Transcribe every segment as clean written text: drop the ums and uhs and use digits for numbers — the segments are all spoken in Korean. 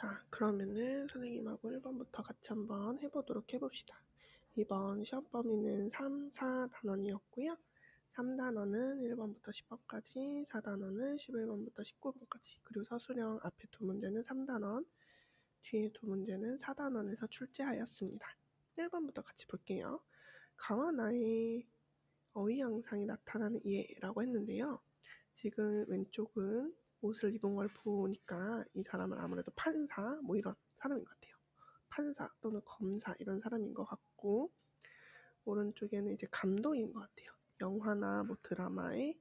자, 그러면은 선생님하고 1번부터 같이 한번 해보도록 해봅시다. 이번 시험 범위는 3, 4단원이었고요. 3단원은 1번부터 10번까지, 4단원은 11번부터 19번까지, 그리고 서술형 앞에 두 문제는 3단원, 뒤에 두 문제는 4단원에서 출제하였습니다. 1번부터 같이 볼게요. 가와 나의 어휘 양상이 나타나는 예라고 했는데요. 지금 왼쪽은 옷을 입은 걸 보니까 이 사람은 아무래도 판사 뭐 이런 사람인 것 같아요. 판사 또는 검사 이런 사람인 것 같고, 오른쪽에는 이제 감독인 것 같아요. 영화나 뭐 드라마의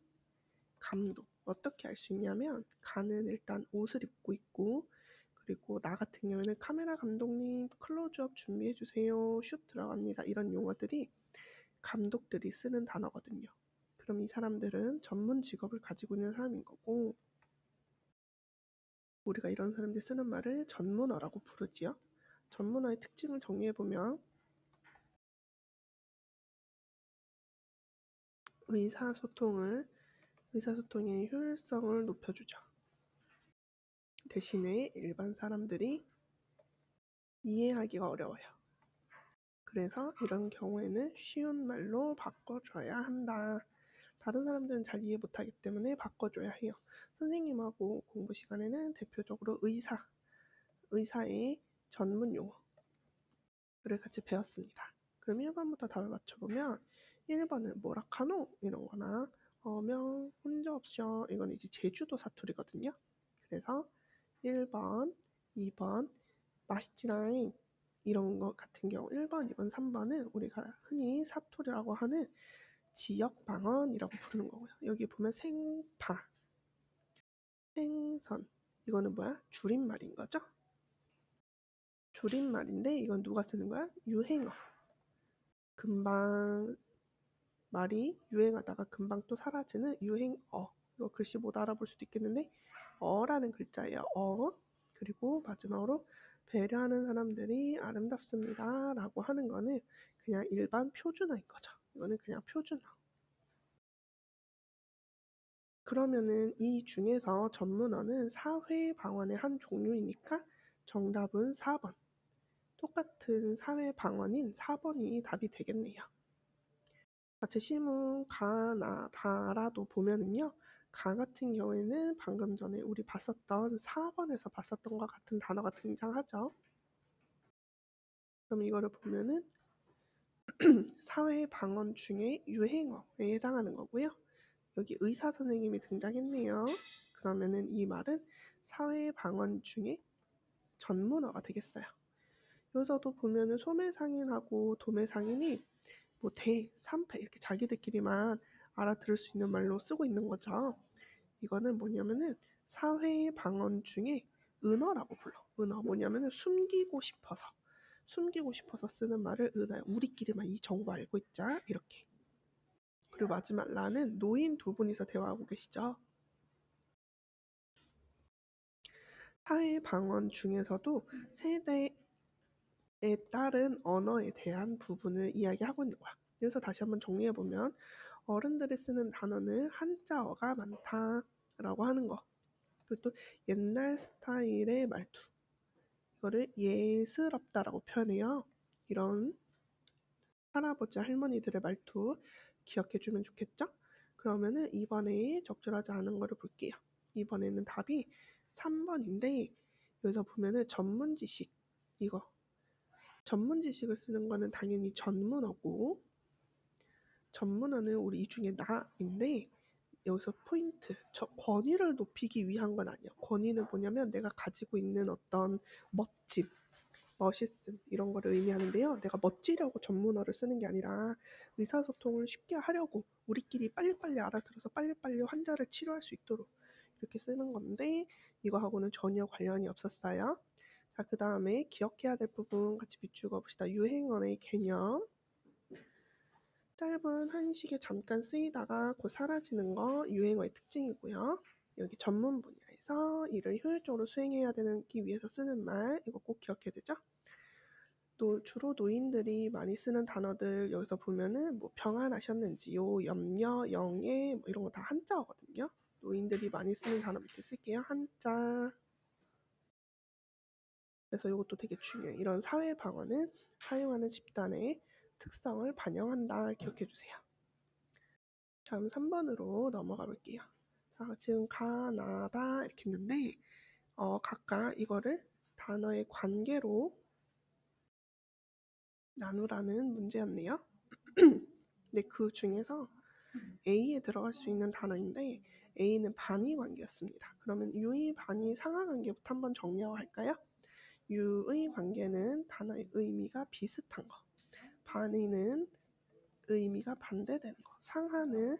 감독. 어떻게 알 수 있냐면 가는 일단 옷을 입고 있고, 그리고 나 같은 경우에는 카메라 감독님 클로즈업 준비해 주세요, 슛 들어갑니다, 이런 용어들이 감독들이 쓰는 단어거든요. 그럼 이 사람들은 전문 직업을 가지고 있는 사람인 거고, 우리가 이런 사람들이 쓰는 말을 전문어라고 부르지요. 전문어의 특징을 정리해보면 의사소통의 효율성을 높여주죠. 대신에 일반 사람들이 이해하기가 어려워요. 그래서 이런 경우에는 쉬운 말로 바꿔줘야 한다. 다른 사람들은 잘 이해 못하기 때문에 바꿔줘야 해요. 선생님하고 공부 시간에는 대표적으로 의사의 전문 용어를 같이 배웠습니다. 그럼 1번부터 답을 맞춰보면 1번은 뭐라 카노? 이런 거나 명 혼자 없어, 이건 이제 제주도 사투리거든요. 그래서 1번, 2번 맛있지라잉 이런 거 같은 경우 1번, 2번, 3번은 우리가 흔히 사투리라고 하는 지역 방언이라고 부르는 거고요. 여기 보면 생파, 생선, 이거는 뭐야? 줄임말인 거죠? 줄임말인데 이건 누가 쓰는 거야? 유행어. 금방 말이 유행하다가 금방 또 사라지는 유행어. 이거 글씨 못 알아볼 수도 있겠는데 어라는 글자예요. 어. 그리고 마지막으로 배려하는 사람들이 아름답습니다 라고 하는 거는 그냥 일반 표준어인 거죠. 이거는 그냥 표준어. 그러면은 이 중에서 전문어는 사회방언의 한 종류이니까 정답은 4번. 똑같은 사회방언인 4번이 답이 되겠네요. 제시문 가나 다라도 보면은요, 가 같은 경우에는 방금 전에 우리 봤었던 4번에서 봤었던 것 같은 단어가 등장하죠. 그럼 이거를 보면은 사회 방언 중에 유행어에 해당하는 거고요. 여기 의사 선생님이 등장했네요. 그러면은 이 말은 사회 방언 중에 전문어가 되겠어요. 여기서도 보면은 소매상인하고 도매상인이 뭐 대, 삼패 이렇게 자기들끼리만 알아들을 수 있는 말로 쓰고 있는 거죠. 이거는 뭐냐면은 사회 방언 중에 은어라고 불러. 은어 뭐냐면은 숨기고 싶어서 쓰는 말을 은어야. 우리끼리만 이 정보 알고 있자 이렇게. 그리고 마지막 라는 노인 두 분이서 대화하고 계시죠. 사회 방언 중에서도 세대에 따른 언어에 대한 부분을 이야기하고 있는 거야. 그래서 다시 한번 정리해보면 어른들이 쓰는 단어는 한자어가 많다라고 하는 거. 그리고 또 옛날 스타일의 말투, 이거를 예스럽다라고 표현해요. 이런 할아버지 할머니들의 말투 기억해주면 좋겠죠? 그러면은 이번에 적절하지 않은 거를 볼게요. 이번에는 답이 3번인데 여기서 보면은 전문 지식, 이거 전문 지식을 쓰는 거는 당연히 전문어고, 전문어는 우리 이 중에 나인데 여기서 포인트, 저 권위를 높이기 위한 건 아니야. 권위는 뭐냐면 내가 가지고 있는 어떤 멋있음 이런 거를 의미하는데요. 내가 멋지려고 전문어를 쓰는 게 아니라 의사소통을 쉽게 하려고 우리끼리 빨리빨리 알아들어서 빨리빨리 환자를 치료할 수 있도록 이렇게 쓰는 건데 이거하고는 전혀 관련이 없었어요. 자, 그 다음에 기억해야 될 부분 같이 비추어 봅시다. 유행어의 개념. 짧은 한식에 잠깐 쓰이다가 곧 사라지는 거 유행어의 특징이고요. 여기 전문 분야에서 일을 효율적으로 수행해야 되기 위해서 쓰는 말, 이거 꼭 기억해야 되죠? 또 주로 노인들이 많이 쓰는 단어들 여기서 보면은 뭐 평안하셨는지요, 염려, 영예 뭐 이런 거 다 한자어거든요. 노인들이 많이 쓰는 단어 밑에 쓸게요. 한자. 그래서 이것도 되게 중요해요. 이런 사회 방언은 사용하는 집단의 특성을 반영한다. 기억해 주세요. 다음 3번으로 넘어가 볼게요. 자, 지금 가나다 이렇게 있는데 각각 이거를 단어의 관계로 나누라는 문제였네요. 근데 그 중에서 A에 들어갈 수 있는 단어인데 A는 반의 관계였습니다. 그러면 유의, 반의, 상하 관계부터 한번 정리하고 할까요? 유의 관계는 단어의 의미가 비슷한 거, 반의는 의미가 반대되는 거, 상하는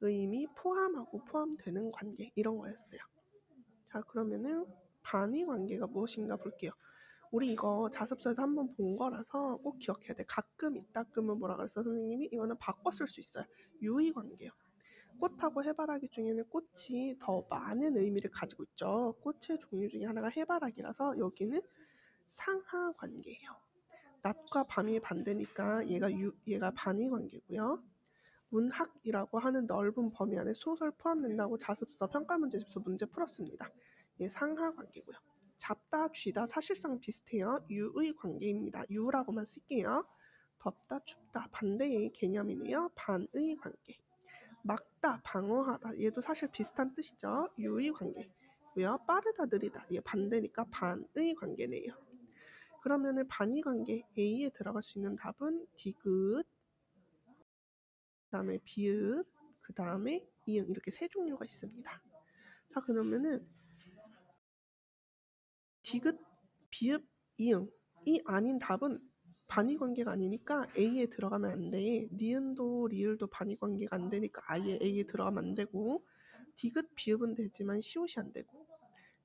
의미 포함하고 포함되는 관계, 이런 거였어요. 자, 그러면은 반의 관계가 무엇인가 볼게요. 우리 이거 자습서에서 한번 본 거라서 꼭 기억해야 돼. 가끔 이따금은 뭐라 그랬어 선생님이? 이거는 바꿔 쓸 수 있어요. 유의 관계요. 꽃하고 해바라기 중에는 꽃이 더 많은 의미를 가지고 있죠. 꽃의 종류 중에 하나가 해바라기라서 여기는 상하 관계예요. 낮과 밤이 반대니까 얘가 반의 관계고요. 문학이라고 하는 넓은 범위 안에 소설 포함된다고 자습서 평가문제집서 문제 풀었습니다. 얘 상하 관계고요. 잡다, 쥐다 사실상 비슷해요. 유의 관계입니다. 유라고만 쓸게요. 덥다, 춥다 반대의 개념이네요. 반의 관계. 막다, 방어하다 얘도 사실 비슷한 뜻이죠. 유의 관계고요. 빠르다, 느리다 얘 반대니까 반의 관계네요. 그러면은 반의 관계 A에 들어갈 수 있는 답은 디귿, 그다음에 비읍, 그다음에 이응 이렇게 세 종류가 있습니다. 자, 그러면은 디귿, 비읍, 이응이 아닌 답은 반의 관계가 아니니까 A에 들어가면 안 돼. 니은도 리을도 반의 관계가 안 되니까 아예 A에 들어가면 안 되고, 디귿, 비읍은 되지만 시옷이 안 되고,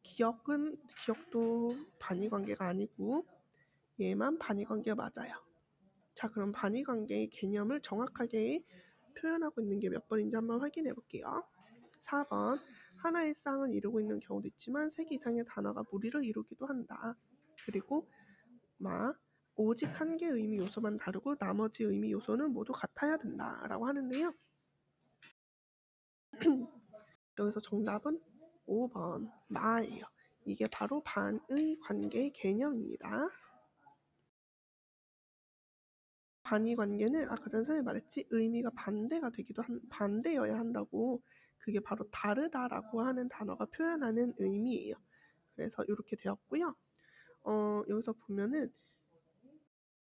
기억도 반의 관계가 아니고 얘만 반의 관계가 맞아요. 자, 그럼 반의 관계의 개념을 정확하게 표현하고 있는 게 몇 번인지 한번 확인해 볼게요. 4번. 하나의 쌍을 이루고 있는 경우도 있지만 3개 이상의 단어가 무리를 이루기도 한다. 그리고 오직 한 개의 의미 요소만 다르고 나머지 의미 요소는 모두 같아야 된다 라고 하는데요. 여기서 정답은 5번 마예요. 이게 바로 반의 관계 개념입니다. 반의 관계는 아까 전에 선생님이 말했지, 의미가 반대여야 한다고. 그게 바로 다르다라고 하는 단어가 표현하는 의미예요. 그래서 이렇게 되었고요. 여기서 보면은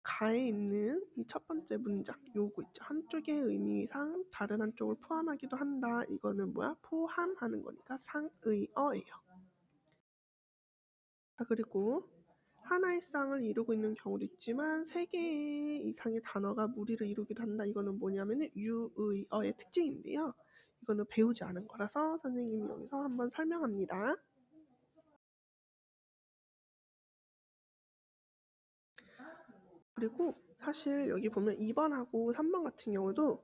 가에 있는 이 첫 번째 문장 요거 있죠. 한쪽의 의미상 다른 한쪽을 포함하기도 한다. 이거는 뭐야? 포함하는 거니까 상의어예요. 자, 그리고 하나의 쌍을 이루고 있는 경우도 있지만 3개 이상의 단어가 무리를 이루기도 한다. 이거는 뭐냐면은 유의어의 특징인데요. 이거는 배우지 않은 거라서 선생님이 여기서 한번 설명합니다. 그리고 사실 여기 보면 2번하고 3번 같은 경우도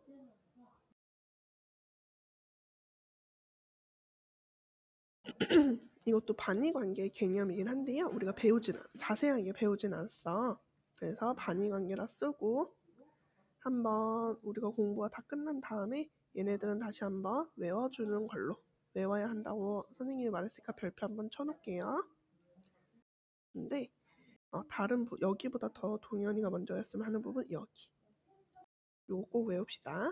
이것도 반의 관계의 개념이긴 한데요. 우리가 자세하게 배우진 않았어. 그래서 반의 관계라 쓰고 한번 우리가 공부가 다 끝난 다음에 얘네들은 다시 한번 외워주는 걸로, 외워야 한다고 선생님이 말했으니까 별표 한번 쳐놓을게요. 근데 여기보다 더 동현이가 먼저였으면 하는 부분 여기. 요거 꼭 외웁시다.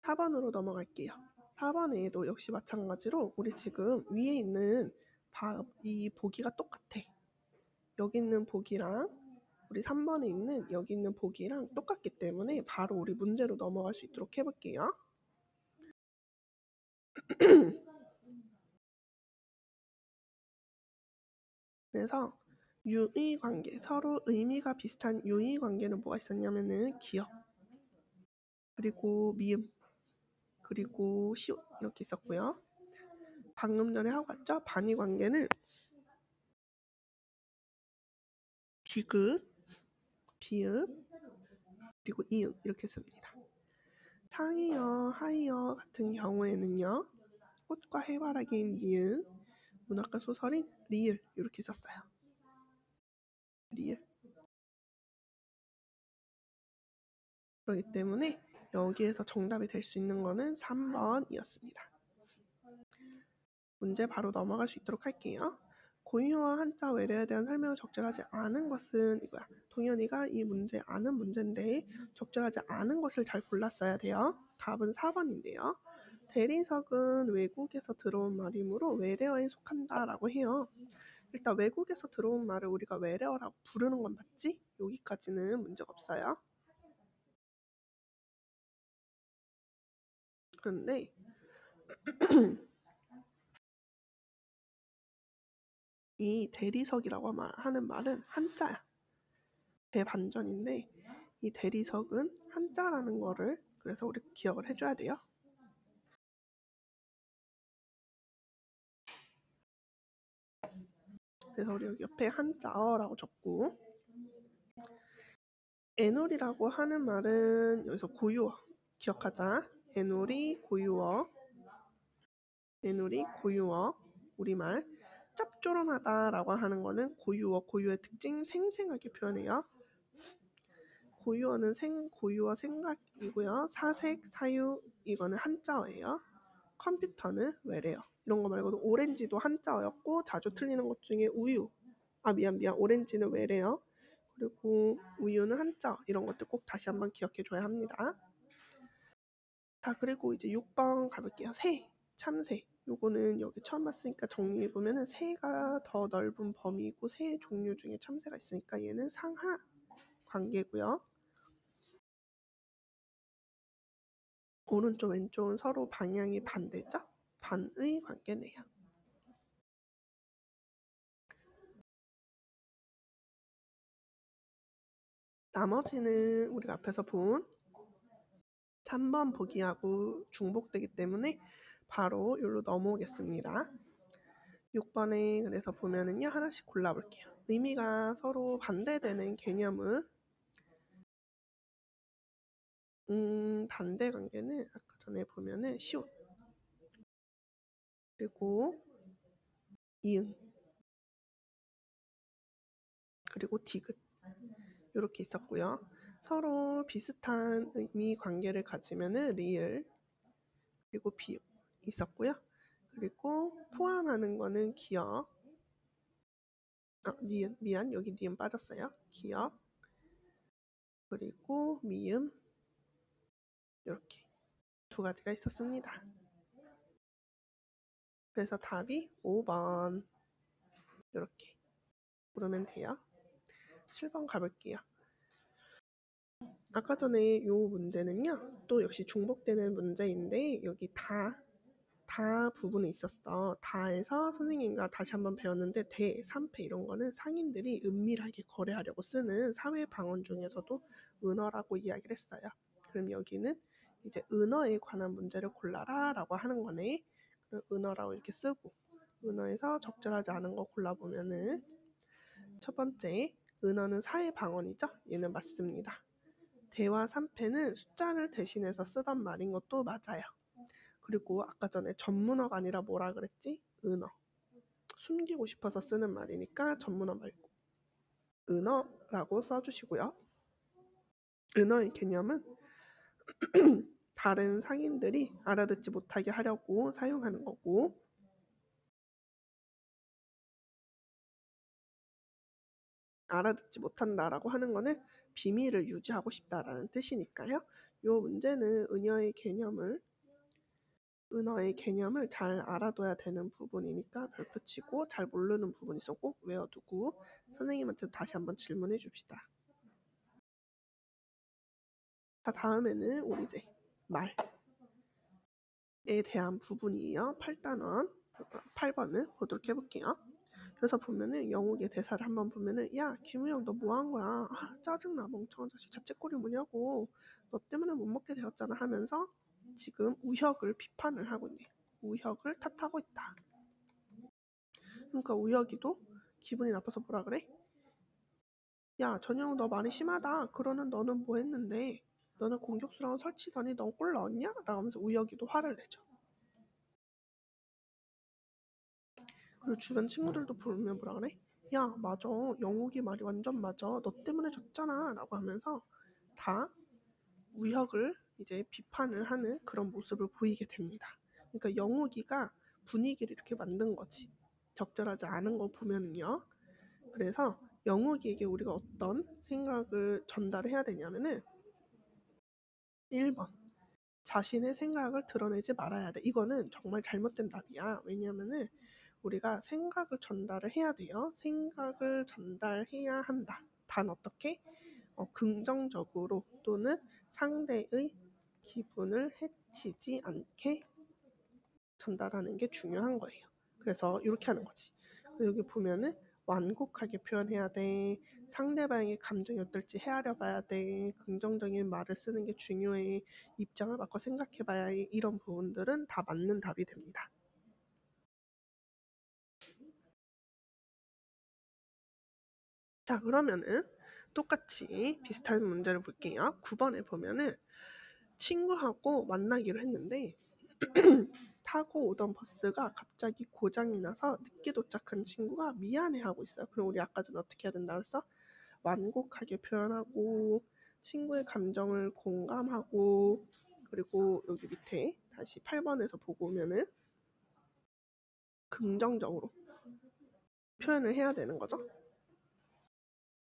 4번으로 넘어갈게요. 4번에도 역시 마찬가지로 우리 지금 위에 있는 이 보기가 똑같아. 여기 있는 보기랑 우리 3번에 있는 여기 있는 보기랑 똑같기 때문에 바로 우리 문제로 넘어갈 수 있도록 해볼게요. 그래서 유의 관계, 서로 의미가 비슷한 유의 관계는 뭐가 있었냐면은 기역, 그리고 미음, 그리고 시옷 이렇게 있었고요. 방금 전에 하고 갔죠? 반의 관계는 디귿, 비읍, 그리고 이응 이렇게 씁니다. 상이어, 하이어 같은 경우에는요. 꽃과 해바라기인 니은, 문학과 소설인 리을 이렇게 썼어요. 리을. 그렇기 때문에 여기에서 정답이 될 수 있는 거는 3번이었습니다. 문제 바로 넘어갈 수 있도록 할게요. 고유어 한자 외래에 대한 설명을 적절하지 않은 것은 이거야. 동현이가 이 문제 아는 문제인데 적절하지 않은 것을 잘 골랐어야 돼요. 답은 4번인데요. 대리석은 외국에서 들어온 말이므로 외래어에 속한다라고 해요. 일단 외국에서 들어온 말을 우리가 외래어라고 부르는 건 맞지? 여기까지는 문제가 없어요. 그런데 이 대리석이라고 하는 말은 한자야. 대반전인데 이 대리석은 한자라는 거를 그래서 우리 기억을 해줘야 돼요. 그래서 우리 여기 옆에 한자어라고 적고 애놀이라고 하는 말은 여기서 고유어 기억하자. 애놀이 고유어 애놀이 고유어 우리말 짭조름하다라고 하는 거는 고유어의 특징 생생하게 표현해요. 고유어는 고유어 생각이고요. 사색, 사유 이거는 한자어예요. 컴퓨터는 외래어. 이런 거 말고도 오렌지도 한자어였고 자주 틀리는 것 중에 우유. 미안. 오렌지는 외래어. 그리고 우유는 한자어. 이런 것들 꼭 다시 한번 기억해 줘야 합니다. 자, 그리고 이제 6번 가볼게요. 새, 참새. 요거는 여기 처음 봤으니까 정리해보면은 새가 더 넓은 범위이고 새 종류 중에 참새가 있으니까 얘는 상하 관계고요. 오른쪽 왼쪽은 서로 방향이 반대죠? 반의 관계네요. 나머지는 우리가 앞에서 본 3번 보기하고 중복되기 때문에 바로 여기로 넘어오겠습니다. 6번에 그래서 보면은요 하나씩 골라볼게요. 의미가 서로 반대되는 개념은 반대 관계는 아까 전에 보면은 시옷 그리고 이응 그리고 디귿 이렇게 있었고요. 서로 비슷한 의미 관계를 가지면은 리을 그리고 비읍 있었고요. 그리고 포함하는 거는 기억 니은 미안 여기 니은 빠졌어요. 기억 그리고 미음 이렇게 두 가지가 있었습니다. 그래서 답이 5번 이렇게 부르면 돼요. 7번 가볼게요. 아까 전에 이 문제는요. 또 역시 중복되는 문제인데 여기 다 부분에 있었어. 다에서 선생님과 다시 한번 배웠는데 대, 삼패 이런 거는 상인들이 은밀하게 거래하려고 쓰는 사회 방언 중에서도 은어라고 이야기를 했어요. 그럼 여기는 이제 은어에 관한 문제를 골라라 라고 하는 거네. 그럼 은어라고 이렇게 쓰고 은어에서 적절하지 않은 거 골라보면은 첫 번째 은어는 사회 방언이죠. 얘는 맞습니다. 대와 삼패는 숫자를 대신해서 쓰던 말인 것도 맞아요. 그리고 아까 전에 전문어가 아니라 뭐라 그랬지? 은어. 숨기고 싶어서 쓰는 말이니까 전문어 말고 은어라고 써주시고요. 은어의 개념은 다른 상인들이 알아듣지 못하게 하려고 사용하는 거고 알아듣지 못한다라고 하는 거는 비밀을 유지하고 싶다라는 뜻이니까요. 이 문제는 은어의 개념을 잘 알아둬야 되는 부분이니까 별표 치고 잘 모르는 부분이 있으면 꼭 외워두고 선생님한테 다시 한번 질문해 줍시다. 자, 다음에는 우리 이제 말에 대한 부분이에요. 8번을 보도록 해볼게요. 그래서 보면은 영욱의 대사를 한번 보면은 야 김우영 너 뭐 한 거야? 짜증나 멍청한 자식 자책거리 뭐냐고 너 때문에 못 먹게 되었잖아 하면서 지금 우혁을 비판을 하고 있네. 우혁을 탓하고 있다. 그러니까 우혁이도 기분이 나빠서 뭐라 그래? 야 전영욱 너 말이 심하다. 그러는 너는 뭐 했는데? 너는 공격수랑 설치더니 넌 골 넣었냐? 라고 하면서 우혁이도 화를 내죠. 그리고 주변 친구들도 부르면 뭐라 그래? 야 맞아 영욱이 말이 완전 맞아 너 때문에 졌잖아 라고 하면서 다 우혁을 이제 비판을 하는 그런 모습을 보이게 됩니다. 그러니까 영욱이가 분위기를 이렇게 만든 거지. 적절하지 않은 거 보면은요. 그래서 영욱이에게 우리가 어떤 생각을 전달해야 되냐면은 1번 자신의 생각을 드러내지 말아야 돼. 이거는 정말 잘못된 답이야. 왜냐면은 우리가 생각을 전달을 해야 돼요. 생각을 전달해야 한다. 단 어떻게? 긍정적으로 또는 상대의 기분을 해치지 않게 전달하는 게 중요한 거예요. 그래서 이렇게 하는 거지. 여기 보면은 완곡하게 표현해야 돼. 상대방의 감정이 어떨지 헤아려 봐야 돼. 긍정적인 말을 쓰는 게 중요해. 입장을 바꿔 생각해 봐야 해. 이런 부분들은 다 맞는 답이 됩니다. 자, 그러면은 똑같이 비슷한 문제를 볼게요. 9번에 보면은 친구하고 만나기로 했는데 타고 오던 버스가 갑자기 고장이 나서 늦게 도착한 친구가 미안해하고 있어요. 그럼 우리 아까 전에 어떻게 해야 된다 그랬어? 완곡하게 표현하고 친구의 감정을 공감하고 그리고 여기 밑에 다시 8번에서 보고 오면은 긍정적으로 표현을 해야 되는 거죠.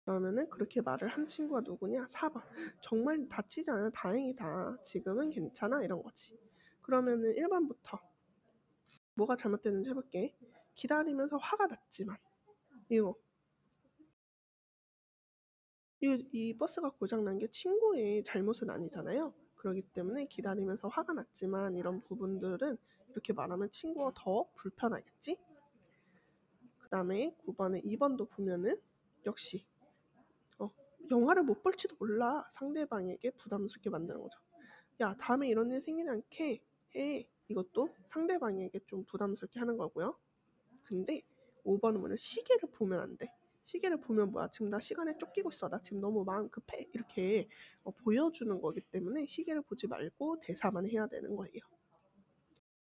그러면은 그렇게 말을 한 친구가 누구냐? 4번. 정말 다치지 않아 다행이다. 지금은 괜찮아 이런 거지. 그러면은 1번부터 뭐가 잘못됐는지 해볼게. 기다리면서 화가 났지만 이거 이 버스가 고장난 게 친구의 잘못은 아니잖아요. 그렇기 때문에 기다리면서 화가 났지만 이런 부분들은 이렇게 말하면 친구가 더 불편하겠지? 그 다음에 9번에 2번도 보면은 역시 영화를 못 볼지도 몰라. 상대방에게 부담스럽게 만드는 거죠. 야, 다음에 이런 일 생기지 않게 해. 이것도 상대방에게 좀 부담스럽게 하는 거고요. 근데 5번은 뭐냐? 시계를 보면 안 돼. 시계를 보면 뭐야? 지금 나 시간에 쫓기고 있어. 나 지금 너무 마음 급해. 이렇게 보여주는 거기 때문에 시계를 보지 말고 대사만 해야 되는 거예요.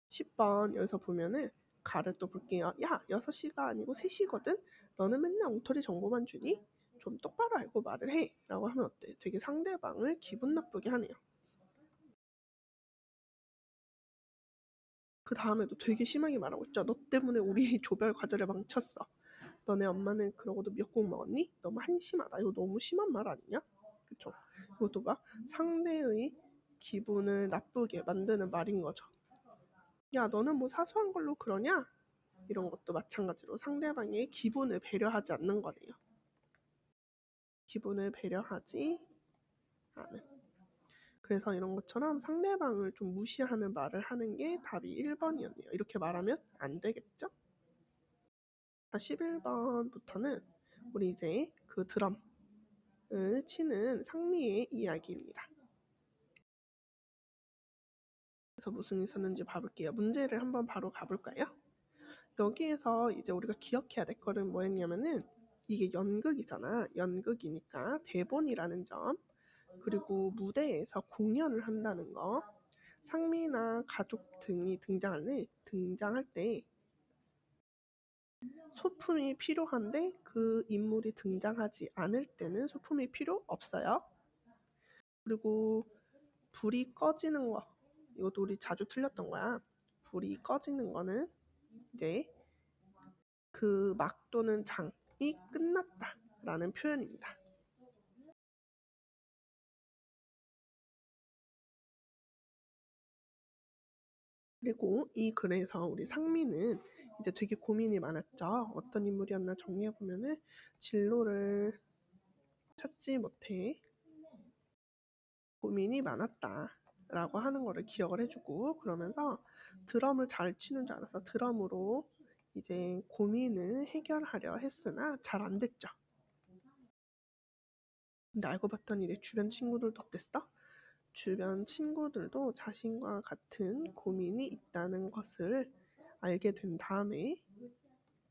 10번 여기서 보면은 가를 또 볼게요. 야, 6시가 아니고 3시거든? 너는 맨날 엉터리 정보만 주니? 좀 똑바로 알고 말을 해. 라고 하면 어때? 되게 상대방을 기분 나쁘게 하네요. 그 다음에도 되게 심하게 말하고 있죠. 너 때문에 우리 조별 과제를 망쳤어. 너네 엄마는 그러고도 미역국 먹었니? 너무 한심하다. 이거 너무 심한 말 아니냐? 그쵸? 이것도 막 상대의 기분을 나쁘게 만드는 말인 거죠. 야, 너는 뭐 사소한 걸로 그러냐? 이런 것도 마찬가지로 상대방의 기분을 배려하지 않는 거네요. 기분을 배려하지 않은. 그래서 이런 것처럼 상대방을 좀 무시하는 말을 하는 게 답이 1번이었네요. 이렇게 말하면 안 되겠죠? 11번부터는 우리 이제 그 드럼을 치는 상미의 이야기입니다. 그래서 무슨 일 있었는지 봐볼게요. 문제를 한번 바로 가볼까요? 여기에서 이제 우리가 기억해야 될 거는 뭐였냐면은 이게 연극이잖아. 연극이니까 대본이라는 점, 그리고 무대에서 공연을 한다는 거, 상미나 가족 등이 등장할 때 소품이 필요한데 그 인물이 등장하지 않을 때는 소품이 필요 없어요. 그리고 불이 꺼지는 거, 이것도 우리 자주 틀렸던 거야. 불이 꺼지는 거는 이제 그 막 또는 장이 끝났다 라는 표현입니다. 그리고 이 글에서 우리 상미는 이제 되게 고민이 많았죠. 어떤 인물이었나 정리해보면은 진로를 찾지 못해 고민이 많았다 라고 하는 거를 기억을 해주고, 그러면서 드럼을 잘 치는 줄 알아서 드럼으로 이제 고민을 해결하려 했으나 잘 안 됐죠. 근데 알고 봤더니 내 주변 친구들도 어땠어? 주변 친구들도 자신과 같은 고민이 있다는 것을 알게 된 다음에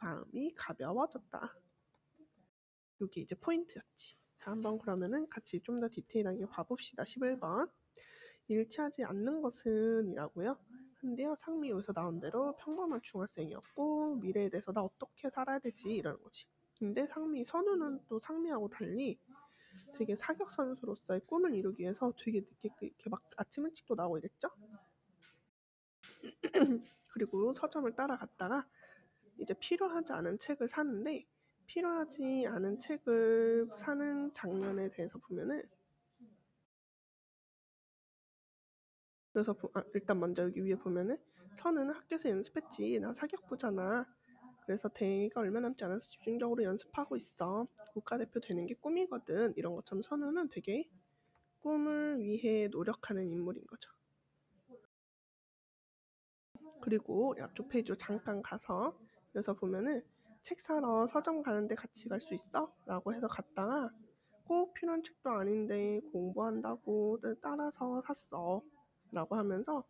마음이 가벼워졌다. 여기 이제 포인트였지. 자, 한번 그러면은 같이 좀 더 디테일하게 봐봅시다. 11번. 일치하지 않는 것은 이라고요. 근데요, 상미 여기서 나온 대로 평범한 중학생이었고 미래에 대해서 나 어떻게 살아야 되지 이러는 거지. 근데 선우는 또 상미하고 달리 되게 사격 선수로서의 꿈을 이루기 위해서 되게 늦게 이렇게 막 아침 일찍도 나오고 이랬죠. 그리고 서점을 따라갔다가 이제 필요하지 않은 책을 사는데, 필요하지 않은 책을 사는 장면에 대해서 보면은, 그래서 일단 먼저 여기 위에 보면은, 선우는 학교에서 연습했지. 나 사격부잖아. 그래서 대회가 얼마 남지 않아서 집중적으로 연습하고 있어. 국가대표 되는 게 꿈이거든. 이런 것처럼 선우는 되게 꿈을 위해 노력하는 인물인 거죠. 그리고 앞쪽 페이지로 잠깐 가서 여기서 보면은 책 사러 서점 가는데 같이 갈 수 있어? 라고 해서 갔다가 꼭 필요한 책도 아닌데 공부한다고 따라서 샀어 라고 하면서,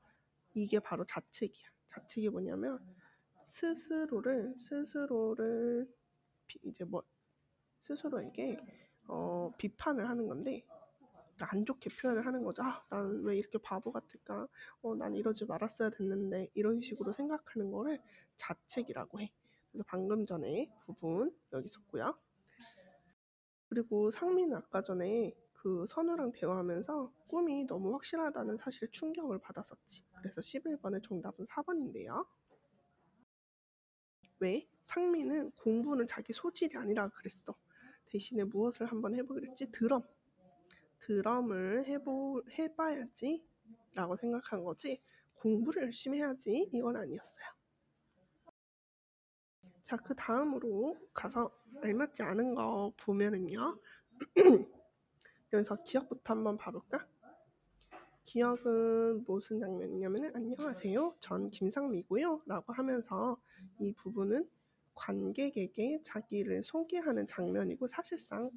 이게 바로 자책이야. 자책이 뭐냐면 스스로를 이제 스스로에게 비판을 하는 건데, 그러니까 안 좋게 표현을 하는 거죠. 난 왜 이렇게 바보 같을까? 난 이러지 말았어야 됐는데, 이런 식으로 생각하는 거를 자책이라고 해. 그래서 방금 전에 부분 여기 있었고요. 그리고 상민은 아까 전에 그 선우랑 대화하면서 꿈이 너무 확실하다는 사실에 충격을 받았었지. 그래서 11번의 정답은 4번인데요. 왜? 상민은 공부는 자기 소질이 아니라 그랬어. 대신에 무엇을 한번 해보기로 했지? 드럼을 해봐야지 라고 생각한 거지, 공부를 열심히 해야지 이건 아니었어요. 자, 그 다음으로 가서 알맞지 않은 거 보면은요, 여기서 기억부터 한번 봐볼까? 기억은 무슨 장면이냐면은, 안녕하세요, 전 김상미고요 라고 하면서, 이 부분은 관객에게 자기를 소개하는 장면이고, 사실상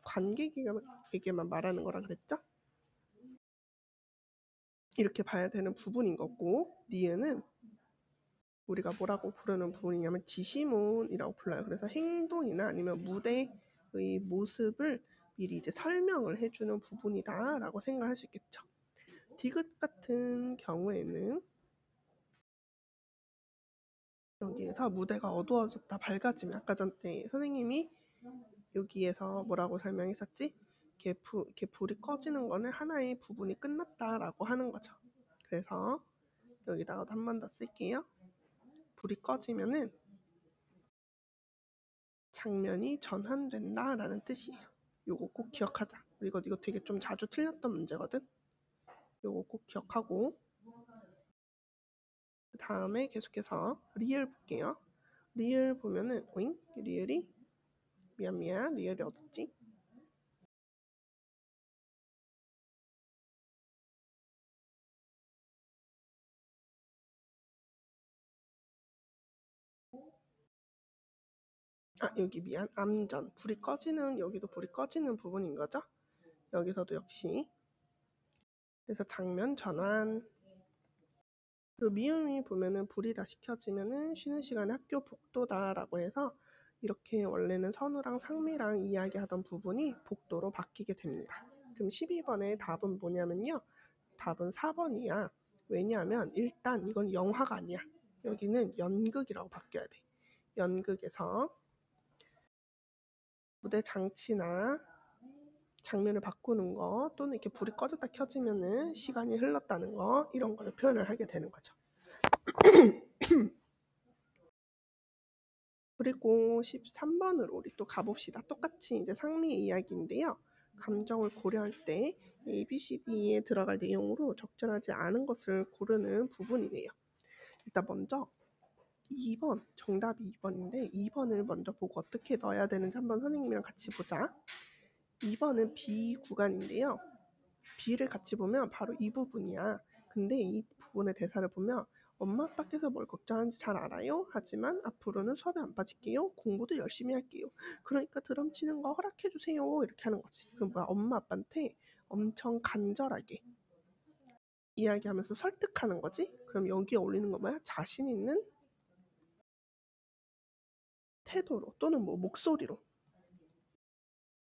관객에게만 말하는 거라 그랬죠? 이렇게 봐야 되는 부분인 거고, 니은은 우리가 뭐라고 부르는 부분이냐면 지시문이라고 불러요. 그래서 행동이나 아니면 무대의 모습을 미리 이제 설명을 해주는 부분이다 라고 생각할 수 있겠죠. 디귿 같은 경우에는 여기에서 무대가 어두워졌다 밝아지면, 아까 전에 선생님이 여기에서 뭐라고 설명했었지? 이렇게 불이 꺼지는 거는 하나의 부분이 끝났다라고 하는 거죠. 그래서 여기다가도 한 번 더 쓸게요. 불이 꺼지면은 장면이 전환된다라는 뜻이에요. 요거 꼭 기억하자. 이거 되게 좀 자주 틀렸던 문제거든. 요거 꼭 기억하고, 그 다음에 계속해서 리을 볼게요. 리을 보면은 오잉? 리을이 미안 리을이 어딨지? 여기 미안, 암전. 여기도 불이 꺼지는 부분인 거죠. 여기서도 역시. 그래서 장면 전환. 그 미음이 보면은 불이 다시 켜지면은 쉬는 시간에 학교 복도다라고 해서, 이렇게 원래는 선우랑 상미랑 이야기하던 부분이 복도로 바뀌게 됩니다. 그럼 12번의 답은 뭐냐면요, 답은 4번이야. 왜냐하면 일단 이건 영화가 아니야. 여기는 연극이라고 바뀌어야 돼. 연극에서 무대 장치나 장면을 바꾸는 거, 또는 이렇게 불이 꺼졌다 켜지면은 시간이 흘렀다는 거, 이런 거를 표현을 하게 되는 거죠. 그리고 13번으로 우리 또 가봅시다. 똑같이 이제 상미의 이야기인데요. 감정을 고려할 때 ABCD에 들어갈 내용으로 적절하지 않은 것을 고르는 부분이네요. 일단 먼저 2번, 정답이 2번인데 2번을 먼저 보고 어떻게 넣어야 되는지 한번 선생님이랑 같이 보자. 2번은 B 구간인데요. B를 같이 보면 바로 이 부분이야. 근데 이 부분의 대사를 보면, 엄마 아빠께서 뭘 걱정하는지 잘 알아요. 하지만 앞으로는 수업에 안 빠질게요. 공부도 열심히 할게요. 그러니까 드럼 치는 거 허락해 주세요. 이렇게 하는 거지. 그럼 뭐야? 엄마 아빠한테 엄청 간절하게 이야기하면서 설득하는 거지. 그럼 여기에 어울리는 건 뭐야? 자신 있는 태도로, 또는 뭐 목소리로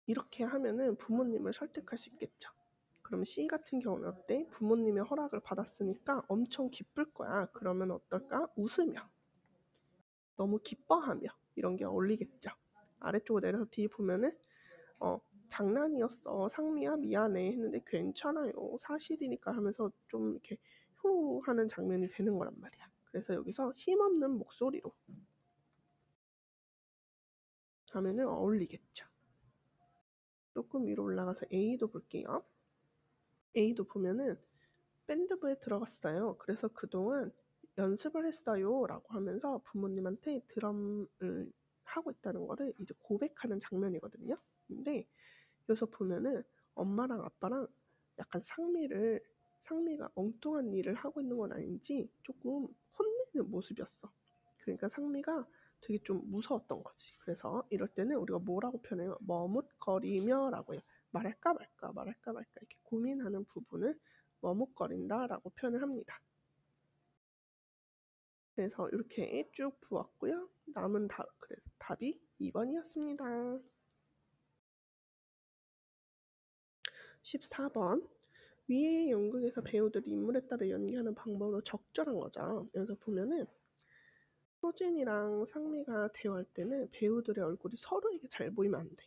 이렇게 하면은 부모님을 설득할 수 있겠죠. 그럼 C 같은 경우는 어때? 부모님의 허락을 받았으니까 엄청 기쁠 거야. 그러면 어떨까? 웃으며, 너무 기뻐하며, 이런 게 어울리겠죠. 아래쪽으로 내려서 D 보면은 장난이었어. 상미야 미안해 했는데 괜찮아요. 사실이니까 하면서 좀 이렇게 후 하는 장면이 되는 거란 말이야. 그래서 여기서 힘없는 목소리로 하면은 어울리겠죠. 조금 위로 올라가서 A도 볼게요. A도 보면은 밴드부에 들어갔어요. 그래서 그동안 연습을 했어요 라고 하면서 부모님한테 드럼을 하고 있다는 거를 이제 고백하는 장면이거든요. 근데 여기서 보면은 엄마랑 아빠랑 약간 상미가 엉뚱한 일을 하고 있는 건 아닌지 조금 혼내는 모습이었어. 그러니까 상미가 되게 좀 무서웠던 거지. 그래서 이럴 때는 우리가 뭐라고 표현해요? 머뭇거리며 라고 해요. 말할까 말까 이렇게 고민하는 부분을 머뭇거린다라고 표현을 합니다. 그래서 이렇게 쭉 보았고요. 남은 그래서 답이 2번이었습니다. 14번. 위의 연극에서 배우들이 인물에 따라 연기하는 방법으로 적절한 거죠. 여기서 보면은 소진이랑 상미가 대화할 때는 배우들의 얼굴이 서로에게 잘 보이면 안 돼.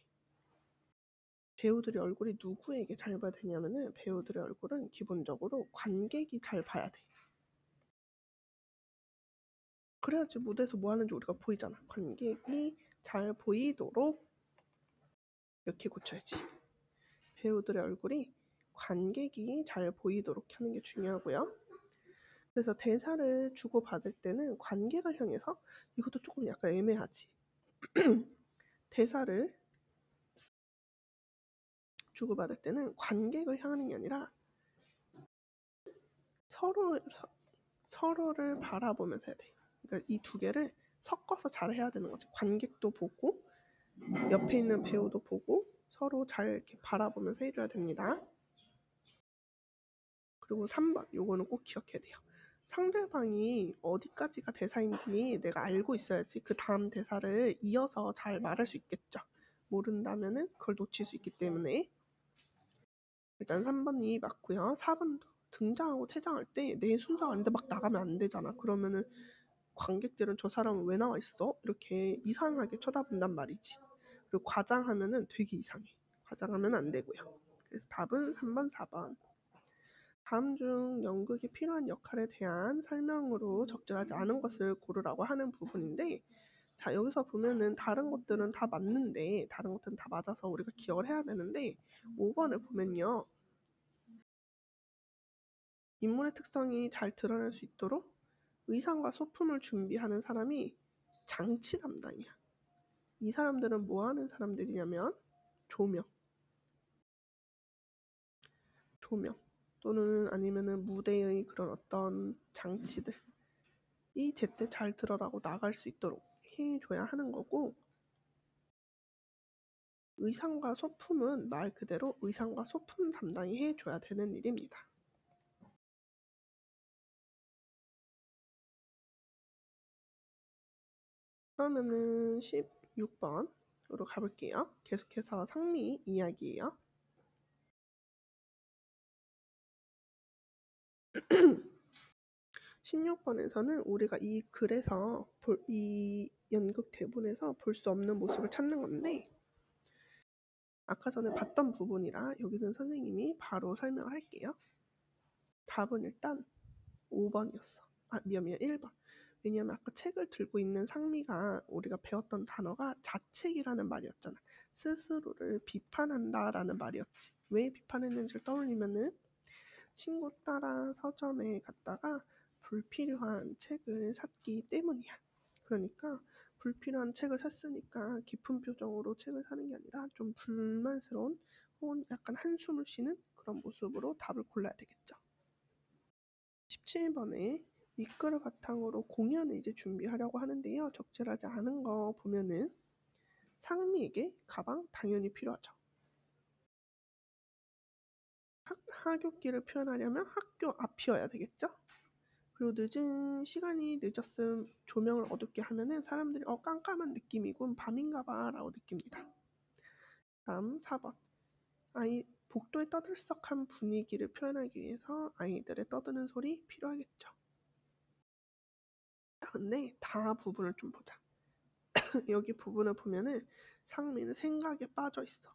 배우들의 얼굴이 누구에게 잘 봐야 되냐면은 배우들의 얼굴은 기본적으로 관객이 잘 봐야 돼. 그래야지 무대에서 뭐 하는지 우리가 보이잖아. 관객이 잘 보이도록 이렇게 고쳐야지. 배우들의 얼굴이 관객이 잘 보이도록 하는 게 중요하고요. 그래서 대사를 주고받을 때는 관객을 향해서 이것도 조금 약간 애매하지. 대사를 주고받을 때는 관객을 향하는 게 아니라 서로를 바라보면서 해야 돼. 그러니까 이 두 개를 섞어서 잘 해야 되는 거지. 관객도 보고 옆에 있는 배우도 보고 서로 잘 이렇게 바라보면서 해줘야 됩니다. 그리고 3번 요거는 꼭 기억해야 돼요. 상대방이 어디까지가 대사인지 내가 알고 있어야지 그 다음 대사를 이어서 잘 말할 수 있겠죠. 모른다면은 그걸 놓칠 수 있기 때문에 일단 3번이 맞고요. 4번도 등장하고 퇴장할 때 내 순서가 아닌데 막 나가면 안 되잖아. 그러면은 관객들은 저 사람은 왜 나와 있어? 이렇게 이상하게 쳐다본단 말이지. 그리고 과장하면은 되게 이상해. 과장하면 안 되고요. 그래서 답은 3번, 4번. 다음 중 연극이 필요한 역할에 대한 설명으로 적절하지 않은 것을 고르라고 하는 부분인데 자 여기서 보면은 다른 것들은 다 맞는데 다른 것들은 다 맞아서 우리가 기억을 해야 되는데 5번을 보면요. 인물의 특성이 잘 드러날 수 있도록 의상과 소품을 준비하는 사람이 장치 담당이야. 이 사람들은 뭐 하는 사람들이냐면 조명 또는 아니면은 무대의 그런 어떤 장치들 이 제때 잘 들어라고 나갈 수 있도록 해줘야 하는 거고 의상과 소품은 말 그대로 의상과 소품 담당이 해줘야 되는 일입니다. 그러면은 16번으로 가볼게요. 계속해서 상미 이야기예요. 16번에서는 우리가 이 글에서 이 연극 대본에서 볼 수 없는 모습을 찾는 건데 아까 전에 봤던 부분이라 여기는 선생님이 바로 설명을 할게요. 답은 일단 5번이었어. 미안 1번. 왜냐면 아까 책을 들고 있는 상미가 우리가 배웠던 단어가 자책이라는 말이었잖아. 스스로를 비판한다라는 말이었지. 왜 비판했는지를 떠올리면은 친구 따라 서점에 갔다가 불필요한 책을 샀기 때문이야. 그러니까 불필요한 책을 샀으니까 깊은 표정으로 책을 사는 게 아니라 좀 불만스러운 혹은 약간 한숨을 쉬는 그런 모습으로 답을 골라야 되겠죠. 17번에 윗글을 바탕으로 공연을 이제 준비하려고 하는데요. 적절하지 않은 거 보면은 상미에게 가방 당연히 필요하죠. 하굣길을 표현하려면 학교 앞이어야 되겠죠. 그리고 시간이 늦었음 조명을 어둡게 하면은 사람들이 깜깜한 느낌이군 밤인가 봐 라고 느낍니다. 다음 4번 복도의 떠들썩한 분위기를 표현하기 위해서 아이들의 떠드는 소리 필요하겠죠. 근데 다 부분을 좀 보자. 여기 부분을 보면은 상미는 생각에 빠져 있어.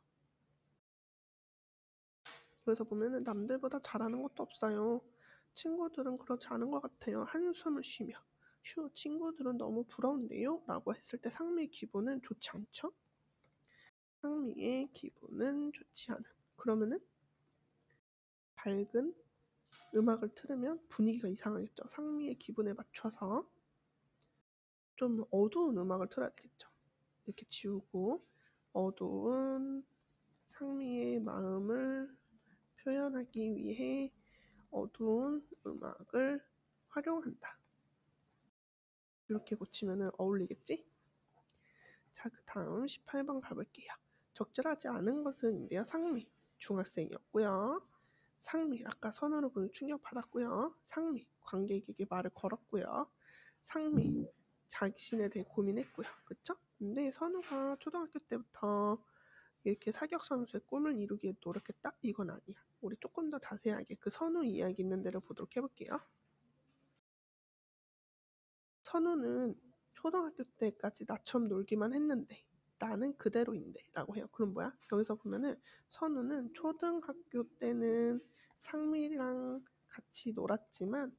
그래서 보면은 남들보다 잘하는 것도 없어요. 친구들은 그렇지 않은 것 같아요. 한숨을 쉬며. 휴, 친구들은 너무 부러운데요? 라고 했을 때 상미의 기분은 좋지 않죠? 상미의 기분은 좋지 않은. 그러면은 밝은 음악을 틀으면 분위기가 이상하겠죠. 상미의 기분에 맞춰서 좀 어두운 음악을 틀어야 되겠죠. 이렇게 지우고 어두운 상미의 마음을 표현하기 위해 어두운 음악을 활용한다. 이렇게 고치면 어울리겠지? 자, 그 다음 18번 가볼게요. 적절하지 않은 것은인데요. 상미, 중학생이었고요. 상미, 아까 선우를 보니 충격받았고요. 상미, 관객에게 말을 걸었고요. 상미, 자신에 대해 고민했고요. 그쵸? 근데 선우가 초등학교 때부터 이렇게 사격 선수의 꿈을 이루기에 노력했다? 이건 아니야. 우리 조금 더 자세하게 그 선우 이야기 있는 데를 보도록 해볼게요. 선우는 초등학교 때까지 나처럼 놀기만 했는데 나는 그대로인데 라고 해요. 그럼 뭐야? 여기서 보면은 선우는 초등학교 때는 상미랑 같이 놀았지만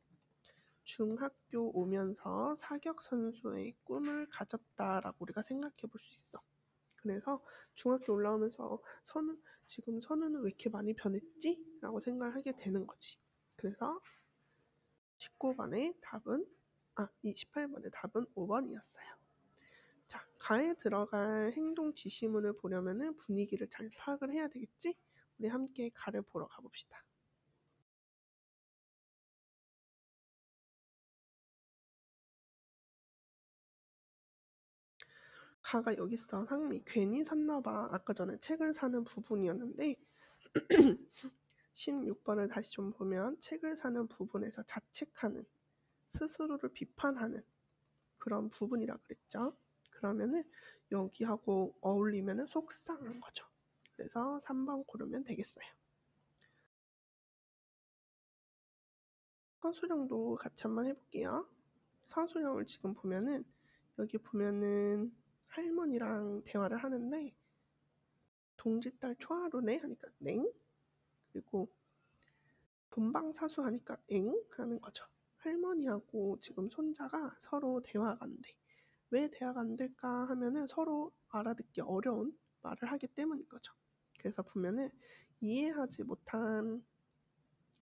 중학교 오면서 사격 선수의 꿈을 가졌다라고 우리가 생각해 볼 수 있어. 그래서 중학교 올라오면서 지금 선우는 왜 이렇게 많이 변했지? 라고 생각을 하게 되는 거지. 그래서 19번의 답은 이 18번의 답은 5번이었어요. 자, 가에 들어갈 행동 지시문을 보려면은 분위기를 잘 파악을 해야 되겠지? 우리 함께 가를 보러 가봅시다. 가가 여기 있어. 상미 괜히 샀나봐. 아까 전에 책을 사는 부분이었는데 16번을 다시 좀 보면 책을 사는 부분에서 자책하는, 스스로를 비판하는 그런 부분이라 그랬죠. 그러면은 여기하고 어울리면은 속상한 거죠. 그래서 3번 고르면 되겠어요. 서술형도 같이 한번 해볼게요. 서술형을 지금 보면은 여기 보면은 할머니랑 대화를 하는데 동짓딸 초하루네 하니까 넹, 그리고 본방사수 하니까 엥 하는 거죠. 할머니하고 지금 손자가 서로 대화가 안 돼. 왜 대화가 안 될까 하면은 서로 알아듣기 어려운 말을 하기 때문인 거죠. 그래서 보면은 이해하지 못한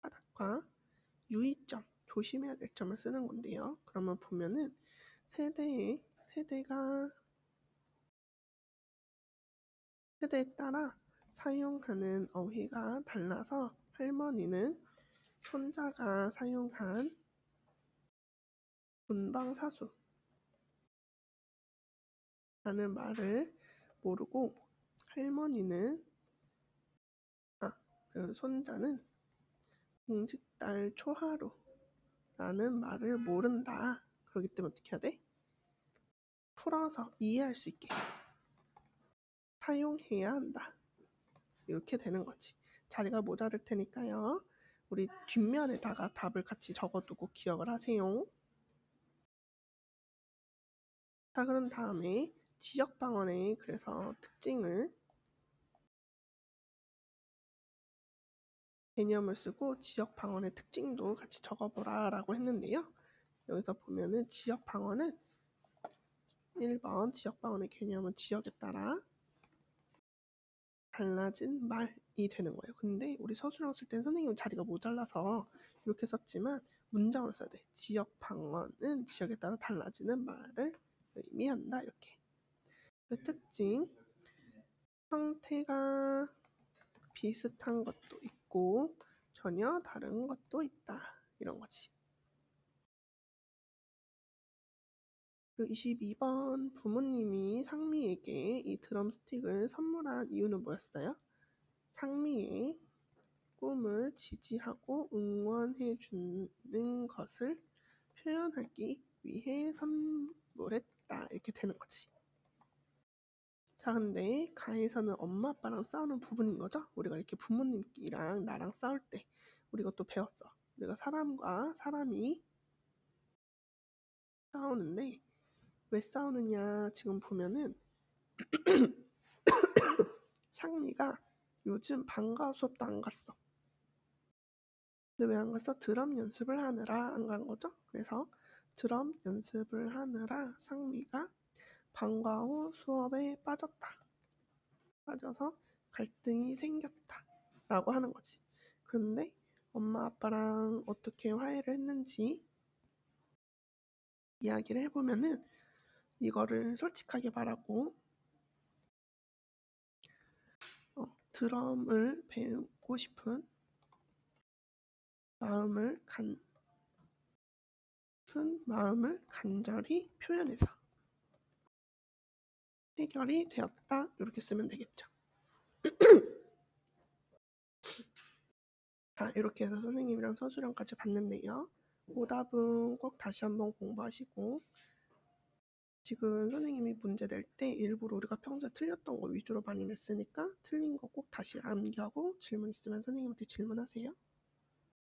까닭과 유의점, 조심해야 될 점을 쓰는 건데요. 그러면 보면은 세대에 세대에 따라 사용하는 어휘가 달라서 할머니는 손자가 사용한 본방사수라는 말을 모르고 할머니는 손자는 공짓딸 초하루라는 말을 모른다. 그렇기 때문에 어떻게 해야 돼? 풀어서 이해할 수 있게 사용해야 한다. 이렇게 되는 거지. 자리가 모자랄 테니까요. 우리 뒷면에다가 답을 같이 적어두고 기억을 하세요. 자, 그런 다음에 지역방언의 그래서 특징을 개념을 쓰고 지역방언의 특징도 같이 적어보라 라고 했는데요. 여기서 보면은 지역방언은 1번 지역방언의 개념은 지역에 따라 달라진 말이 되는 거예요. 근데 우리 서술형 쓸 때는 선생님 자리가 모자라서 이렇게 썼지만 문장으로 써야 돼. 지역 방언은 지역에 따라 달라지는 말을 의미한다. 이렇게. 그 특징, 형태가 비슷한 것도 있고 전혀 다른 것도 있다. 이런 거지. 그리고 22번 부모님이 상미에게 이 드럼 스틱을 선물한 이유는 뭐였어요? 상미의 꿈을 지지하고 응원해 주는 것을 표현하기 위해 선물했다. 이렇게 되는 거지. 자, 근데 가에서는 엄마 아빠랑 싸우는 부분인 거죠. 우리가 이렇게 부모님이랑 나랑 싸울 때 우리 이것도 배웠어. 우리가 사람과 사람이 싸우는데 왜 싸우느냐 지금 보면은 상미가 요즘 방과 수업도 안 갔어. 근데 왜 안 갔어? 드럼 연습을 하느라 안 간 거죠. 그래서 드럼 연습을 하느라 상미가 방과 후 수업에 빠졌다. 빠져서 갈등이 생겼다. 라고 하는 거지. 그런데 엄마 아빠랑 어떻게 화해를 했는지 이야기를 해보면은 이거를 솔직하게 말하고 드럼을 배우고 싶은 마음을 간절히 표현해서 해결이 되었다. 이렇게 쓰면 되겠죠. 자, 이렇게 해서 선생님이랑 서술형까지 봤는데요. 오답은 꼭 다시 한번 공부하시고 지금 선생님이 문제 낼 때 일부러 우리가 평소에 틀렸던 거 위주로 많이 냈으니까 틀린 거 꼭 다시 암기하고 질문 있으면 선생님한테 질문하세요.